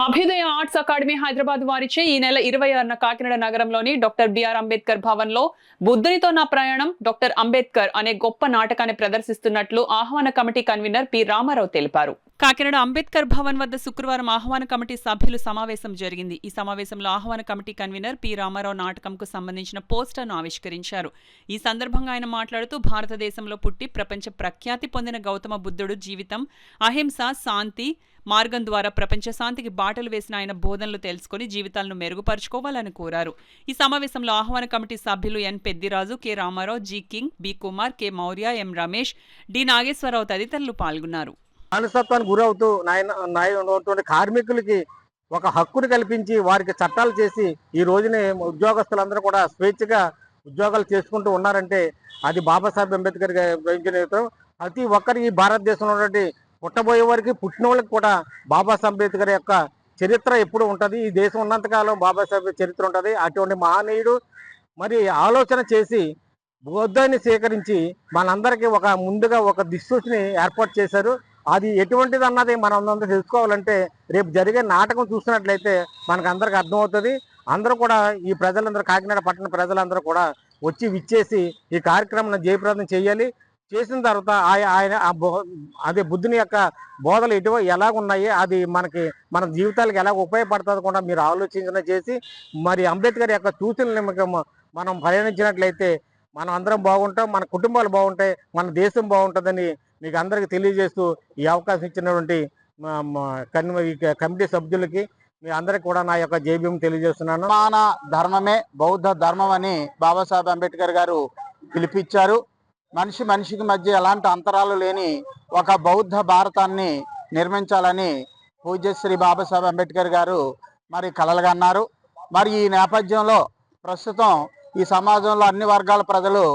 అభ్యుదయ arts academy Hyderabad వారిచే ఈ నెల 26న కాకినాడ నగరంలోని డాక్టర్ బిఆర్ అంబేద్కర్ భవన్ లో బుద్ధునితో నా ప్రయాణం డాక్టర్ అంబేద్కర్ అనే గొప్ప నాటకాన్ని ప్రదర్శిస్తున్నట్లు ఆహ్వాన కమిటీ కన్వీనర్ పి రామారావు తెలిపారు. కాకినాడ అంబేద్కర్ భవన్ వద్ద శుక్రవారం ఆహ్వాన కమిటీ సభ్యుల సమావేశం జరిగింది. ఈ సమావేశంలో ఆహ్వాన కమిటీ కన్వీనర్ పి రామారావు నాటకంకు సంబంధించిన పోస్టర్ను ఆవిష్కరించారు. ఈ సందర్భంగా ఆయన మాట్లాడుతూ భారతదేశంలో పుట్టి ప్రపంచ ప్రఖ్యాతి పొందిన గౌతమ బుద్ధుడు జీవితం అహింస, శాంతి మార్గం ద్వారా ప్రపంచ శాంతికి బాటలు వేసిన ఆయన బోధనలు తెలుసుకుని జీవితాలను మెరుగుపరుచుకోవాలని కోరారు. ఈ సమావేశంలో ఆహ్వాన కమిటీ సభ్యులు N Peddiraju, K Ramarao, G King, B Kumar, K Maurya, M Ramesh, D Nageswararao తదితరులు పాల్గొన్నారు. బానిసత్వానికి గురవుతూ ఉన్నటువంటి కార్మికులకి ఒక హక్కును కల్పించి వారికి చట్టాలు చేసి ఈ రోజునే ఉద్యోగస్తులందరూ కూడా స్వేచ్ఛగా ఉద్యోగాలు చేసుకుంటూ ఉన్నారంటే అది బాబాసాహెబ్ అంబేద్కర్ వహించిన నేతృత్వం. ప్రతి ఒక్కరికి భారతదేశంలో ఉన్నటువంటి పుట్టబోయే వారికి పుట్టిన వాళ్ళకి కూడా బాబాసాహెబ్ అంబేద్కర్ యొక్క చరిత్ర ఎప్పుడు ఉంటుంది. ఈ దేశం ఉన్నంతకాలం బాబాసాహెబ్ చరిత్ర ఉంటుంది. అటువంటి మహనీయుడు మరి ఆలోచన చేసి బౌద్ధాన్ని స్వీకరించి మనందరికీ ముందుగా ఒక దిక్సూచిని ఏర్పాటు చేశారు. అది ఎటువంటిది అన్నది మనం అందరూ తెలుసుకోవాలంటే రేపు జరిగే నాటకం చూసినట్లయితే మనకు అందరికి అర్థమవుతుంది. అందరూ కూడా ఈ ప్రజలందరూ, కాకినాడ పట్టణ ప్రజలందరూ కూడా వచ్చి విచ్చేసి ఈ కార్యక్రమాన్ని జయప్రదం చేయాలి. చేసిన తర్వాత ఆయన అదే బుద్ధుని యొక్క బోధలు ఎలాగున్నాయి, అది మన జీవితాలకు ఎలా ఉపయోగపడుతుంది కూడా మీరు ఆలోచించిన చేసి మరి అంబేద్కర్ యొక్క సూచనలు మనం పరిగణించినట్లయితే మనం అందరం బాగుంటాం, మన కుటుంబాలు బాగుంటాయి, మన దేశం బాగుంటుందని మీకు అందరికీ తెలియజేస్తూ ఈ అవకాశం ఇచ్చినటువంటి కమిటీ సభ్యులకి మీ అందరికి కూడా నా యొక్క జైభీం తెలియజేస్తున్నాను. సమాన ధర్మమే బౌద్ధ ధర్మం అని బాబాసాహెబ్ అంబేద్కర్ గారు పిలిపించారు. మనిషి మనిషికి మధ్య ఎలాంటి అంతరాలు లేని ఒక బౌద్ధ భారతాన్ని నిర్మించాలని పూజ్యశ్రీ బాబాసాహెబ్ అంబేద్కర్ గారు మరి కలలుగన్నారు. మరి ఈ నేపథ్యంలో ప్రస్తుతం ఈ సమాజంలో అన్ని వర్గాల ప్రజలు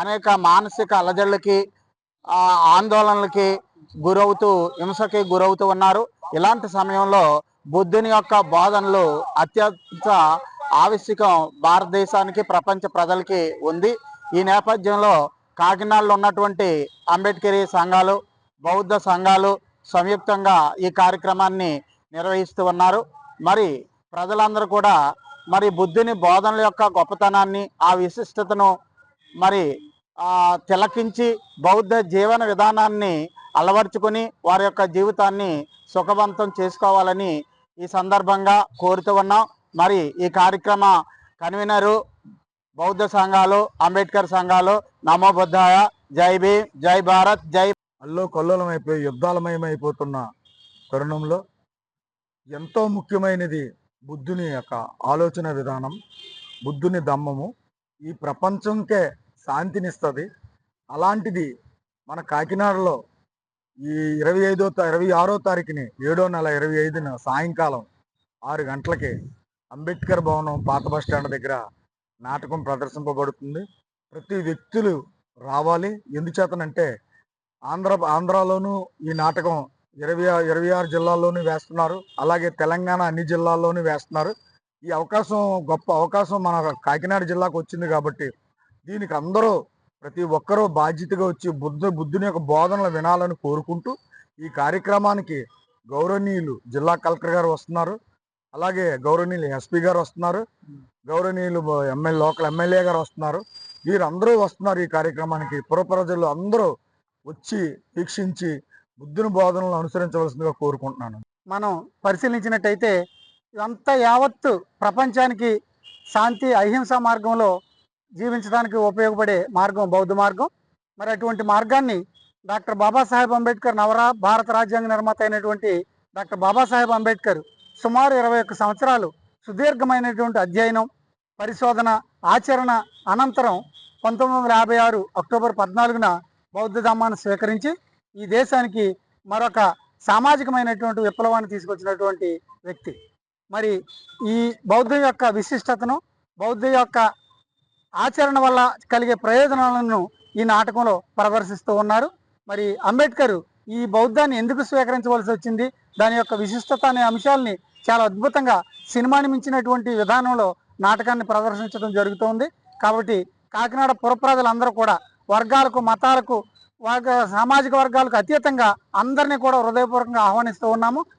అనేక మానసిక అలజడులకి, ఆందోళనలకి గురవుతూ, హింసకి గురవుతూ ఉన్నారు. ఇలాంటి సమయంలో బుద్ధుని యొక్క బోధనలు అత్యంత ఆవశ్యకం భారతదేశానికి, ప్రపంచ ప్రజలకి ఉంది. ఈ నేపథ్యంలో కాకినాడలో ఉన్నటువంటి అంబేద్కరీ సంఘాలు, బౌద్ధ సంఘాలు సంయుక్తంగా ఈ కార్యక్రమాన్ని నిర్వహిస్తూ ఉన్నారు. మరి ప్రజలందరూ కూడా మరి బుద్ధుని బోధనల యొక్క గొప్పతనాన్ని, ఆ విశిష్టతను మరి తిలకించి బౌద్ధ జీవన విధానాన్ని అలవర్చుకొని వారి యొక్క జీవితాన్ని సుఖవంతం చేసుకోవాలని ఈ సందర్భంగా కోరుతూ ఉన్నాం. మరి ఈ కార్యక్రమ కన్వీనరు బౌద్ధ సంఘాలు, అంబేద్కర్ సంఘాలు నమో బుద్ధాయ, జై భీమ్, జై భారత్, జై. అల్లోకొల్లోలమైపోయి యుద్ధాలమయమైపోతున్న తరుణంలో ఎంతో ముఖ్యమైనది బుద్ధుని యొక్క ఆలోచన విధానం, బుద్ధుని ధమ్మము ఈ ప్రపంచంకే శాంతినిస్తుంది. అలాంటిది మన కాకినాడలో ఈ 26వ తారీఖుని 7వ నెల 25న సాయంకాలం 6 గంటలకి అంబేద్కర్ భవనం పాత బస్టాండ్ దగ్గర నాటకం ప్రదర్శింపబడుతుంది. ప్రతి వ్యక్తులు రావాలి. ఎందుచేతనంటే ఆంధ్రాలోనూ ఈ నాటకం 26 జిల్లాల్లోనూ వేస్తున్నారు. అలాగే తెలంగాణ అన్ని జిల్లాల్లోనూ వేస్తున్నారు. ఈ అవకాశం, గొప్ప అవకాశం మన కాకినాడ జిల్లాకు వచ్చింది కాబట్టి దీనికి అందరూ, ప్రతి ఒక్కరూ బాధ్యతగా వచ్చి బుద్ధుని యొక్క బోధనలు వినాలని కోరుకుంటూ ఈ కార్యక్రమానికి గౌరవనీయులు జిల్లా కలెక్టర్ గారు వస్తున్నారు. అలాగే గౌరవనీయులు ఎస్పీ గారు వస్తున్నారు. గౌరవనీయులు లోకల్ ఎమ్మెల్యే గారు వస్తున్నారు. వీరందరూ వస్తున్నారు ఈ కార్యక్రమానికి. పుర ప్రజలు అందరూ వచ్చి వీక్షించి బుద్ధుని బోధనలను అనుసరించవలసిందిగా కోరుకుంటున్నాను. మనం పరిశీలించినట్టయితే ఇదంతా యావత్తు ప్రపంచానికి శాంతి, అహింస మార్గంలో జీవించడానికి ఉపయోగపడే మార్గం బౌద్ధ మార్గం. మరి అటువంటి మార్గాన్ని డాక్టర్ బాబాసాహెబ్ అంబేద్కర్, భారత రాజ్యాంగ నిర్మాత అయినటువంటి డాక్టర్ బాబాసాహెబ్ అంబేద్కర్ సుమారు 21 సంవత్సరాలు సుదీర్ఘమైనటువంటి అధ్యయనం, పరిశోధన, ఆచరణ అనంతరం 1956 అక్టోబర్ 14న బౌద్ధ ధమ్మాన్ని స్వీకరించి ఈ దేశానికి మరొక సామాజికమైనటువంటి విప్లవాన్ని తీసుకొచ్చినటువంటి వ్యక్తి. మరి ఈ బౌద్ధం యొక్క విశిష్టతను, బౌద్ధం యొక్క ఆచరణ వల్ల కలిగే ప్రయోజనాలను ఈ నాటకంలో ప్రదర్శిస్తూ ఉన్నారు. మరి అంబేద్కర్ ఈ బౌద్ధాన్ని ఎందుకు స్వీకరించవలసి వచ్చింది, దాని యొక్క విశిష్టత అనే అంశాలని చాలా అద్భుతంగా సినిమాని మించినటువంటి విధానంలో నాటకాన్ని ప్రదర్శించడం జరుగుతోంది. కాబట్టి కాకినాడ పుర ప్రజలందరూ కూడా వర్గాలకు, మతాలకు, సామాజిక వర్గాలకు అతీతంగా అందరినీ కూడా హృదయపూర్వకంగా ఆహ్వానిస్తూ ఉన్నాము.